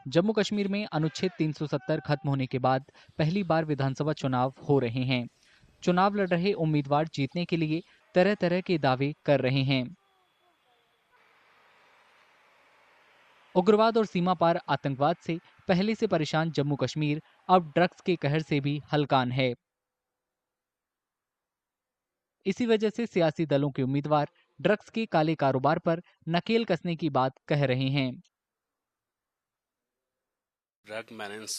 जम्मू कश्मीर में अनुच्छेद 370 खत्म होने के बाद पहली बार विधानसभा चुनाव हो रहे हैं। चुनाव लड़ रहे उम्मीदवार जीतने के लिए तरह तरह के दावे कर रहे हैं। उग्रवाद और सीमा पार आतंकवाद से पहले से परेशान जम्मू कश्मीर अब ड्रग्स के कहर से भी हलकान है। इसी वजह से सियासी दलों के उम्मीदवार ड्रग्स के काले कारोबार पर नकेल कसने की बात कह रहे हैं। Drug menace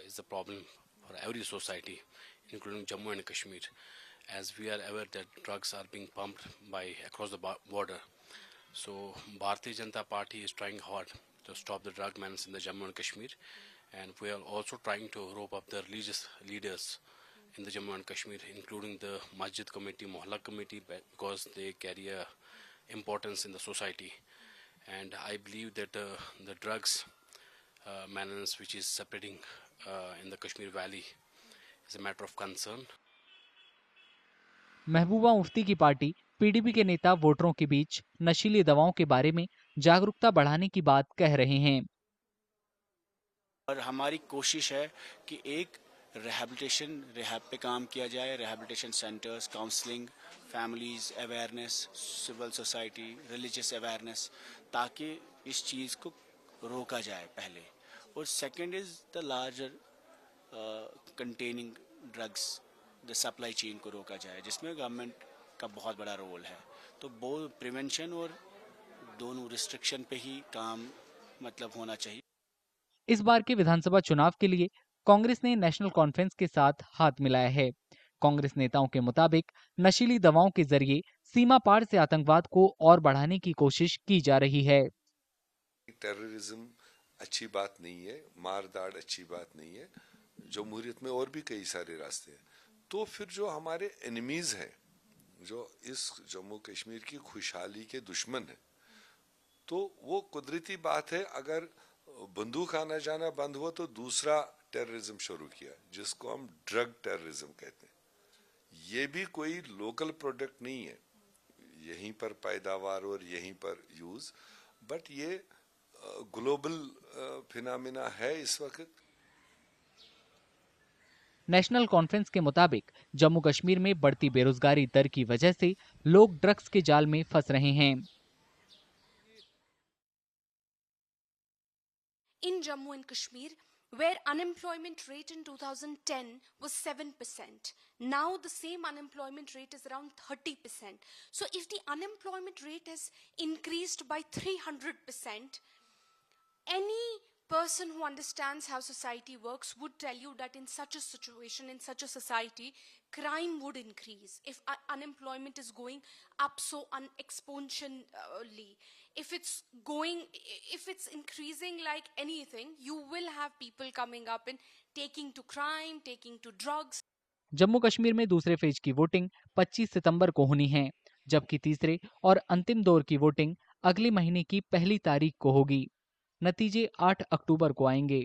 is a problem for every society, including Jammu and Kashmir, as we are aware that drugs are being pumped by across the border. So Bharatiya Janata Party is trying hard to stop the drug menace in the Jammu and Kashmir, and we are also trying to rope up the religious leaders in the Jammu and Kashmir, including the Masjid Committee, Mohalla Committee, because they carry a importance in the society. And I believe that the drugs menace which is spreading in the Kashmir Valley is a matter of concern. Mehbooba Mufti की party PDP के नेता वोटरों के बीच नशीली दवाओं के बारे में जागरूकता बढ़ाने की बात कह रहे हैं। और हमारी कोशिश है कि एक रिहैब पे काम किया जाए, rehabilitation centres, counselling, families awareness, civil society, religious awareness, ताकि इस चीज़ को रोका जाए पहले। और second is the larger containing drugs, the supply chain को रोका जाए, जिसमें गवर्नमेंट का बहुत बड़ा रोल है। तो वो प्रिवेंशन और दोनों रिस्ट्रिक्शन पे ही काम मतलब होना चाहिए। इस बार के विधानसभा चुनाव के लिए कांग्रेस ने नेशनल कॉन्फ्रेंस के साथ हाथ मिलाया है। कांग्रेस नेताओं के मुताबिक नशीली दवाओं के जरिए सीमा पार से आतंकवाद को और बढ़ाने की कोशिश की जा रही है। टेररिज्म अच्छी बात नहीं है, मारदाड़ अच्छी बात नहीं है। जमहूरियत में और भी कई सारे रास्ते हैं। तो फिर जो हमारे एनिमीज हैं, जो इस जम्मू कश्मीर की खुशहाली के दुश्मन हैं, तो वो कुदरती बात है। अगर बंदूक आना जाना बंद हुआ तो दूसरा टेररिज्म शुरू किया, जिसको हम ड्रग टेररिज्म कहते हैं। ये भी कोई लोकल प्रोडक्ट नहीं है, यहीं पर पैदावार और यहीं पर यूज, बट ये ग्लोबल फिनोमेना है इस वक्त। नेशनल कॉन्फ्रेंस के मुताबिक जम्मू कश्मीर में बढ़ती बेरोजगारी दर की वजह से लोग ड्रग्स के जाल में फंस रहे हैं। In Jammu and Kashmir, where unemployment rate in 2010 was 7%. Now the same unemployment rate is around 30%. So if the unemployment rate has increased by 300%, any person who understands how society works would tell you that in such a situation, in such a society, crime would increase. If unemployment is going up so exponentially, if it's increasing like anything, you will have people coming up and taking to crime, taking to drugs. Jammu Kashmir में दूसरे phase की voting 25 सितंबर को होनी है, जबकि तीसरे और अंतिम दौर की वोटिंग अगले महीने की 1 तारीख को होगी। नतीजे 8 अक्टूबर को आएंगे।